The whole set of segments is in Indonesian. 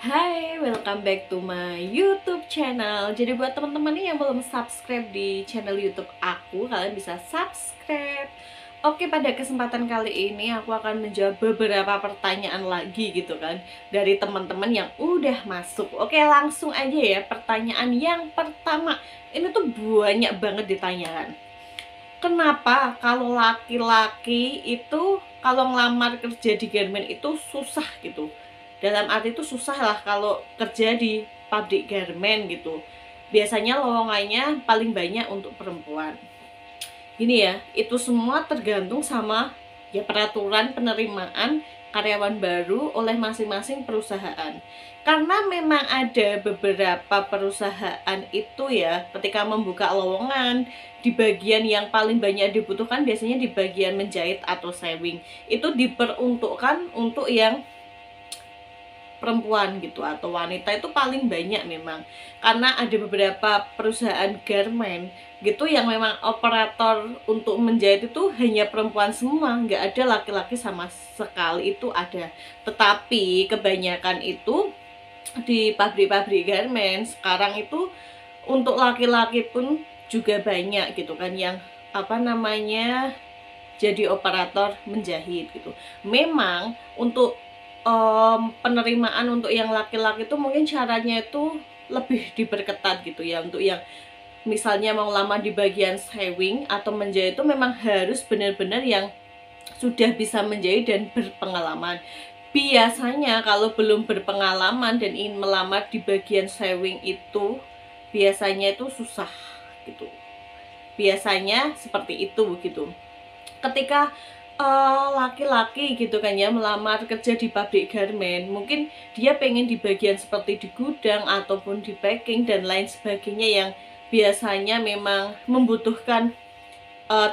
Hai, welcome back to my YouTube channel. Jadi buat teman-teman nih yang belum subscribe di channel YouTube aku, kalian bisa subscribe. Oke, pada kesempatan kali ini aku akan menjawab beberapa pertanyaan lagi gitu kan dari teman-teman yang udah masuk. Oke, langsung aja ya. Pertanyaan yang pertama. Ini tuh banyak banget ditanyakan. Kenapa kalau laki-laki itu kalau ngelamar kerja di garment itu susah gitu? Dalam arti itu susah lah kalau kerja di pabrik garment gitu. Biasanya lowongannya paling banyak untuk perempuan. Gini ya, itu semua tergantung sama ya peraturan penerimaan karyawan baru oleh masing-masing perusahaan. Karena memang ada beberapa perusahaan itu ya, ketika membuka lowongan di bagian yang paling banyak dibutuhkan biasanya di bagian menjahit atau sewing. Itu diperuntukkan untuk yang perempuan gitu atau wanita itu paling banyak memang, karena ada beberapa perusahaan garment gitu yang memang operator untuk menjahit itu hanya perempuan semua, nggak ada laki-laki sama sekali itu ada. Tetapi kebanyakan itu di pabrik-pabrik garment sekarang itu untuk laki-laki pun juga banyak gitu kan yang apa namanya jadi operator menjahit gitu. Memang untuk penerimaan untuk yang laki-laki itu mungkin caranya itu lebih diperketat gitu ya. Untuk yang misalnya mau lama di bagian sewing atau menjahit itu memang harus benar-benar yang sudah bisa menjahit dan berpengalaman. Biasanya kalau belum berpengalaman dan ingin melamar di bagian sewing itu biasanya itu susah gitu. Biasanya seperti itu gitu. Ketika laki-laki gitu kan ya melamar kerja di pabrik garment, mungkin dia pengen di bagian seperti di gudang ataupun di packing dan lain sebagainya yang biasanya memang membutuhkan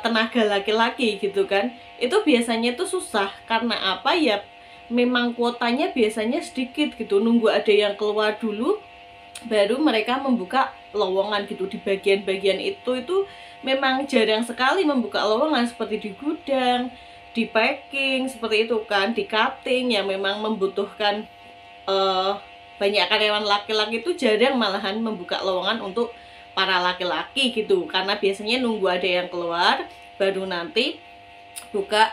tenaga laki-laki gitu kan. Itu biasanya tuh susah karena apa ya, memang kuotanya biasanya sedikit gitu, nunggu ada yang keluar dulu baru mereka membuka lowongan gitu. Di bagian-bagian itu memang jarang sekali membuka lowongan seperti di gudang, di packing seperti itu kan, di cutting yang memang membutuhkan banyak karyawan laki-laki itu jarang malahan membuka lowongan untuk para laki-laki gitu, karena biasanya nunggu ada yang keluar baru nanti buka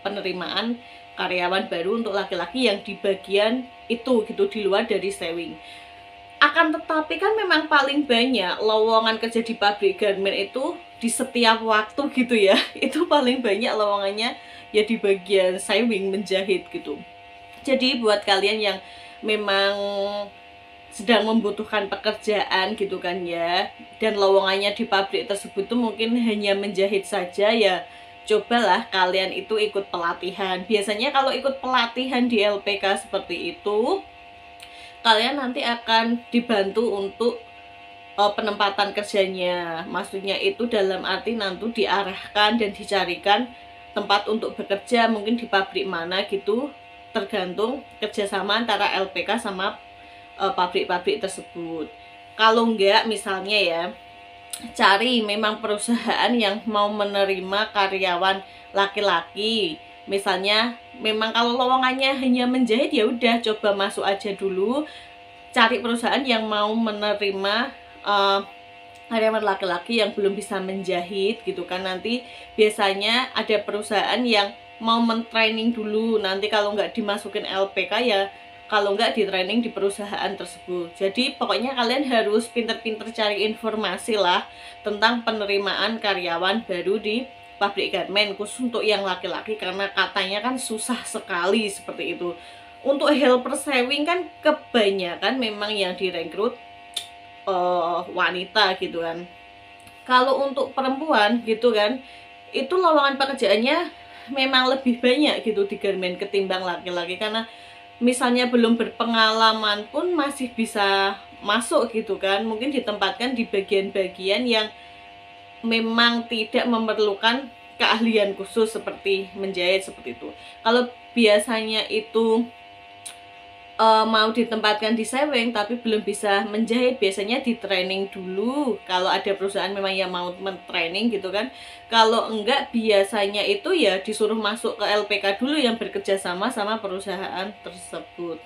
penerimaan karyawan baru untuk laki-laki yang di bagian itu gitu, di luar dari sewing. Akan tetapi kan memang paling banyak lowongan kerja di pabrik garment itu di setiap waktu gitu ya. Itu paling banyak lowongannya ya di bagian sewing, menjahit gitu. Jadi buat kalian yang memang sedang membutuhkan pekerjaan gitu kan ya, dan lowongannya di pabrik tersebut tuh mungkin hanya menjahit saja ya, cobalah kalian itu ikut pelatihan. Biasanya kalau ikut pelatihan di LPK seperti itu, kalian nanti akan dibantu untuk penempatan kerjanya. Maksudnya itu dalam arti nanti diarahkan dan dicarikan tempat untuk bekerja mungkin di pabrik mana gitu, tergantung kerjasama antara LPK sama pabrik-pabrik tersebut. Kalau enggak misalnya ya, cari memang perusahaan yang mau menerima karyawan laki-laki. Misalnya memang kalau lowongannya hanya menjahit ya udah coba masuk aja dulu. Cari perusahaan yang mau menerima karyawan laki-laki yang belum bisa menjahit gitu kan. Nanti biasanya ada perusahaan yang mau mentraining dulu, nanti kalau nggak dimasukin LPK ya, kalau nggak di training di perusahaan tersebut. Jadi pokoknya kalian harus pinter-pinter cari informasi lah tentang penerimaan karyawan baru di pabrik garment, khusus untuk yang laki-laki, karena katanya kan susah sekali seperti itu. Untuk helper sewing kan kebanyakan memang yang direkrut wanita gitu kan. Kalau untuk perempuan gitu kan, itu lowongan pekerjaannya memang lebih banyak gitu di garment ketimbang laki-laki, karena misalnya belum berpengalaman pun masih bisa masuk gitu kan, mungkin ditempatkan di bagian-bagian yang memang tidak memerlukan keahlian khusus seperti menjahit seperti itu. Kalau biasanya itu mau ditempatkan di sewing tapi belum bisa menjahit, biasanya di training dulu kalau ada perusahaan memang yang mau men-training gitu kan. Kalau enggak biasanya itu ya disuruh masuk ke LPK dulu yang bekerja sama sama perusahaan tersebut.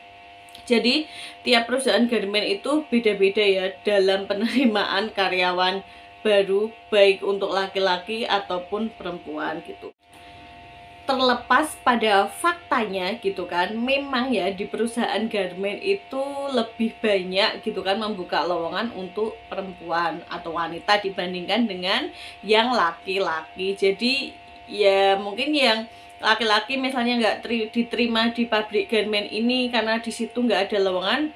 Jadi tiap perusahaan garment itu beda-beda ya dalam penerimaan karyawan baru, baik untuk laki-laki ataupun perempuan gitu. Terlepas pada faktanya gitu kan, memang ya di perusahaan garment itu lebih banyak gitu kan membuka lowongan untuk perempuan atau wanita dibandingkan dengan yang laki-laki. Jadi ya mungkin yang laki-laki misalnya nggak diterima di pabrik garment ini karena di situ nggak ada lowongan,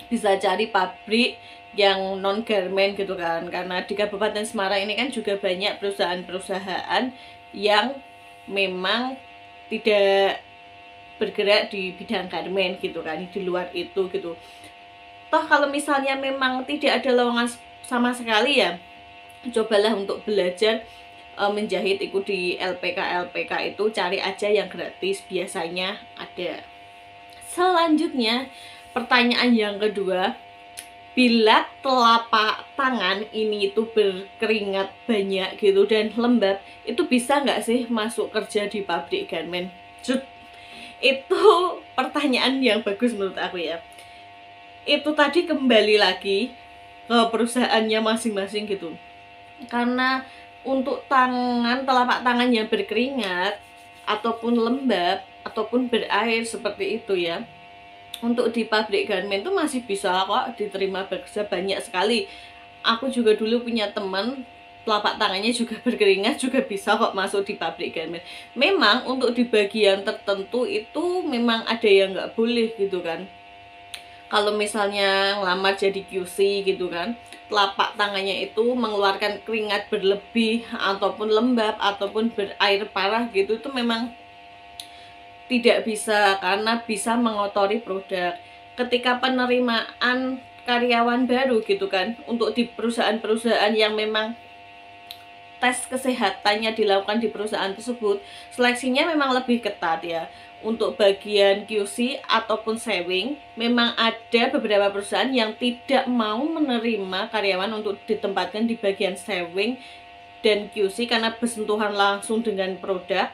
bisa cari pabrik yang non garment gitu kan, karena di Kabupaten Semarang ini kan juga banyak perusahaan-perusahaan yang memang tidak bergerak di bidang garment gitu kan, di luar itu gitu. Toh kalau misalnya memang tidak ada lowongan sama sekali ya, cobalah untuk belajar menjahit, ikut di LPK itu, cari aja yang gratis, biasanya ada. Selanjutnya pertanyaan yang kedua, bila telapak tangan ini itu berkeringat banyak gitu dan lembab, itu bisa nggak sih masuk kerja di pabrik garment? Itu pertanyaan yang bagus menurut aku ya. Itu tadi kembali lagi ke perusahaannya masing-masing gitu. Karena untuk telapak tangan yang berkeringat ataupun lembab ataupun berair seperti itu ya, untuk di pabrik garment itu masih bisa kok diterima bekerja, banyak sekali. Aku juga dulu punya teman telapak tangannya juga berkeringat, juga bisa kok masuk di pabrik garment. Memang untuk di bagian tertentu itu memang ada yang nggak boleh gitu kan. Kalau misalnya ngelamar jadi QC gitu kan, telapak tangannya itu mengeluarkan keringat berlebih ataupun lembab ataupun berair parah gitu, itu memang tidak bisa, karena bisa mengotori produk. Ketika penerimaan karyawan baru gitu kan, untuk di perusahaan-perusahaan yang memang tes kesehatannya dilakukan di perusahaan tersebut, seleksinya memang lebih ketat ya. Untuk bagian QC ataupun sewing, memang ada beberapa perusahaan yang tidak mau menerima karyawan untuk ditempatkan di bagian sewing dan QC karena bersentuhan langsung dengan produk,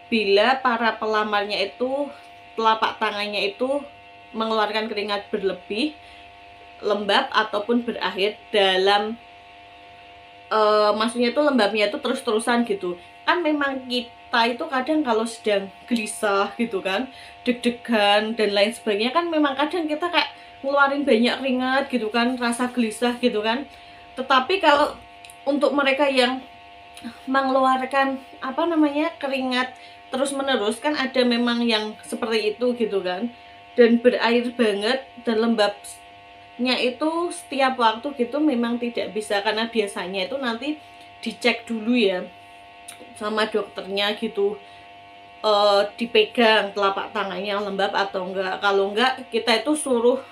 bila para pelamarnya itu telapak tangannya itu mengeluarkan keringat berlebih, lembab ataupun berakhir dalam maksudnya itu lembabnya itu terus-terusan gitu. Kan memang kita itu kadang kalau sedang gelisah gitu kan, deg-degan dan lain sebagainya, kan memang kadang kita kayak ngeluarin banyak keringat gitu kan, rasa gelisah gitu kan. Tetapi kalau untuk mereka yang mengeluarkan keringat terus menerus, kan ada memang yang seperti itu gitu kan, dan berair banget dan lembabnya itu setiap waktu gitu, memang tidak bisa, karena biasanya itu nanti dicek dulu ya sama dokternya gitu, dipegang telapak tangannya lembab atau enggak. Kalau enggak, kita itu suruh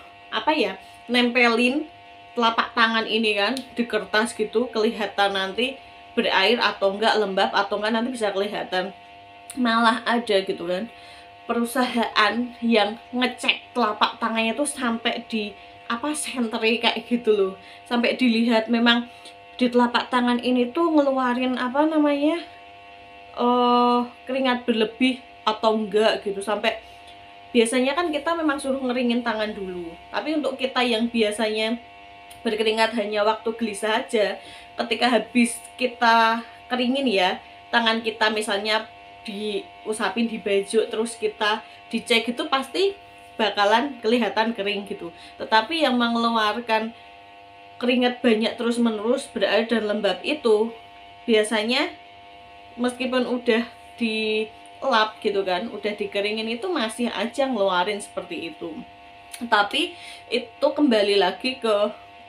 nempelin telapak tangan ini kan di kertas gitu, kelihatan nanti berair atau enggak, lembab atau enggak, nanti bisa kelihatan. Malah ada gitu kan perusahaan yang ngecek telapak tangannya tuh sampai di sentri kayak gitu loh, sampai dilihat memang di telapak tangan ini tuh ngeluarin keringat berlebih atau enggak gitu. Sampai biasanya kan kita memang suruh ngeringin tangan dulu, tapi untuk kita yang biasanya berkeringat hanya waktu gelisah aja, ketika habis kita keringin ya tangan kita, misalnya diusapin di baju terus kita dicek itu, pasti bakalan kelihatan kering gitu. Tetapi yang mengeluarkan keringat banyak terus menerus, berair dan lembab itu biasanya meskipun udah dilap gitu kan, udah dikeringin, itu masih aja ngeluarin seperti itu. Tapi itu kembali lagi ke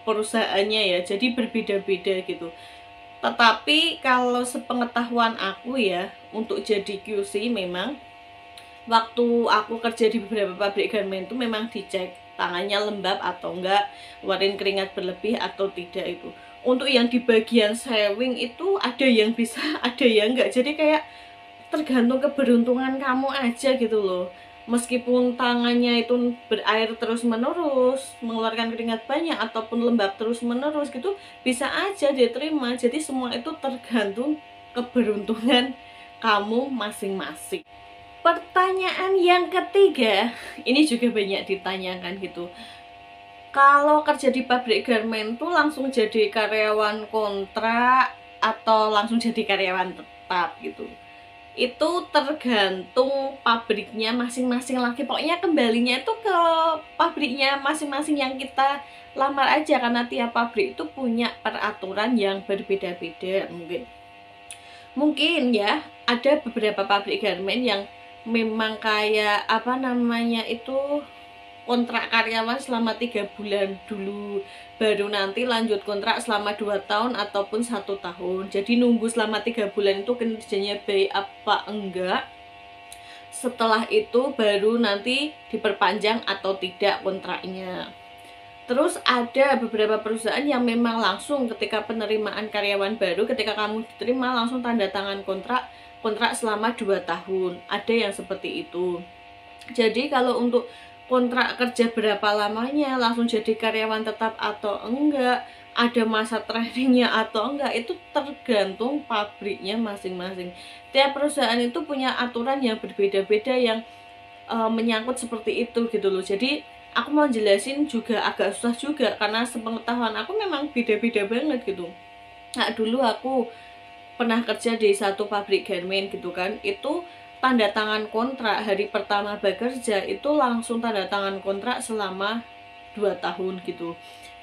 perusahaannya ya, jadi berbeda-beda gitu. Tetapi kalau sepengetahuan aku ya, untuk jadi QC memang waktu aku kerja di beberapa pabrik garment itu memang dicek tangannya lembab atau enggak, ngeluarin keringat berlebih atau tidak itu. Untuk yang di bagian sewing itu ada yang bisa, ada yang enggak. Jadi kayak tergantung keberuntungan kamu aja gitu loh. Meskipun tangannya itu berair terus menerus, mengeluarkan keringat banyak ataupun lembab terus menerus gitu, bisa aja diterima. Jadi semua itu tergantung keberuntungan kamu masing-masing. Pertanyaan yang ketiga, ini juga banyak ditanyakan gitu. Kalau kerja di pabrik garmen tuh langsung jadi karyawan kontrak atau langsung jadi karyawan tetap gitu? Itu tergantung pabriknya masing-masing lagi. Pokoknya kembalinya itu ke pabriknya masing-masing yang kita lamar aja, karena tiap pabrik itu punya peraturan yang berbeda-beda. Mungkin ya ada beberapa pabrik garmen yang memang kayak apa namanya itu, kontrak karyawan selama 3 bulan dulu, baru nanti lanjut kontrak selama 2 tahun ataupun 1 tahun. Jadi nunggu selama 3 bulan itu kinerjanya baik apa enggak, setelah itu baru nanti diperpanjang atau tidak kontraknya. Terus ada beberapa perusahaan yang memang langsung ketika penerimaan karyawan baru, ketika kamu diterima langsung tanda tangan kontrak selama 2 tahun. Ada yang seperti itu. Jadi kalau untuk kontrak kerja berapa lamanya, langsung jadi karyawan tetap atau enggak, ada masa trainingnya atau enggak, itu tergantung pabriknya masing-masing. Tiap perusahaan itu punya aturan yang berbeda-beda yang menyangkut seperti itu gitu loh. Jadi aku mau jelasin juga agak susah juga, karena sepengetahuan aku memang beda-beda banget gitu. Nah dulu aku pernah kerja di satu pabrik garmen gitu kan, itu tanda tangan kontrak hari pertama bekerja itu langsung tanda tangan kontrak selama 2 tahun gitu.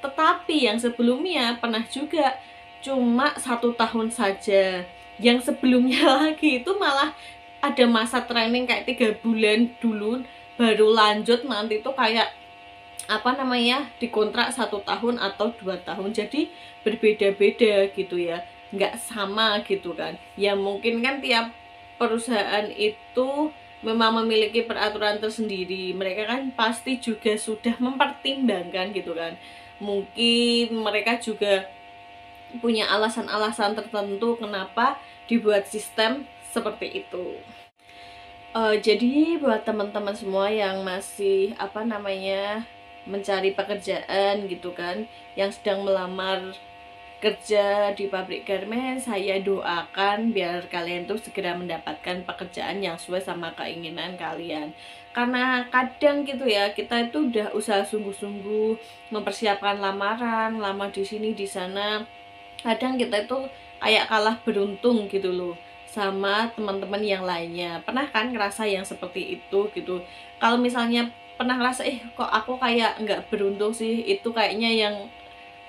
Tetapi yang sebelumnya pernah juga cuma 1 tahun saja. Yang sebelumnya lagi itu malah ada masa training kayak 3 bulan dulu, baru lanjut nanti itu kayak apa namanya dikontrak 1 tahun atau 2 tahun. Jadi berbeda-beda gitu ya, nggak sama gitu kan ya. Mungkin kan tiap perusahaan itu memang memiliki peraturan tersendiri, mereka kan pasti juga sudah mempertimbangkan gitu kan. Mungkin mereka juga punya alasan-alasan tertentu kenapa dibuat sistem seperti itu. Jadi buat teman-teman semua yang masih apa namanya mencari pekerjaan gitu kan, yang sedang melamar kerja di pabrik garmen, saya doakan biar kalian tuh segera mendapatkan pekerjaan yang sesuai sama keinginan kalian. Karena kadang gitu ya, kita itu udah usaha sungguh-sungguh mempersiapkan lamaran, lamar di sini di sana, kadang kita itu kayak kalah beruntung gitu loh sama teman-teman yang lainnya. Pernah kan ngerasa yang seperti itu gitu? Kalau misalnya pernah ngerasa kok aku kayak nggak beruntung sih, itu kayaknya yang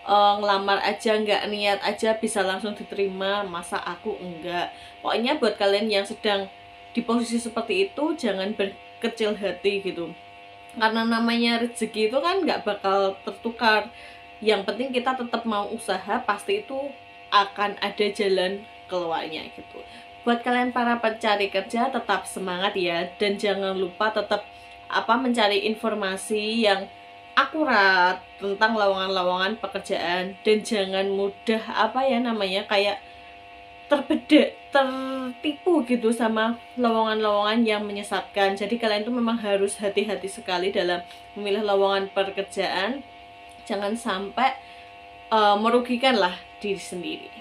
ngelamar aja nggak niat aja bisa langsung diterima, masa aku enggak. Pokoknya buat kalian yang sedang di posisi seperti itu, jangan berkecil hati gitu, karena namanya rezeki itu kan nggak bakal tertukar. Yang penting kita tetap mau usaha, pasti itu akan ada jalan keluarnya gitu. Buat kalian para pencari kerja, tetap semangat ya, dan jangan lupa tetap mencari informasi yang akurat tentang lowongan-lowongan pekerjaan, dan jangan mudah kayak tertipu gitu sama lowongan-lowongan yang menyesatkan. Jadi kalian tuh memang harus hati-hati sekali dalam memilih lowongan pekerjaan, jangan sampai merugikan lah diri sendiri.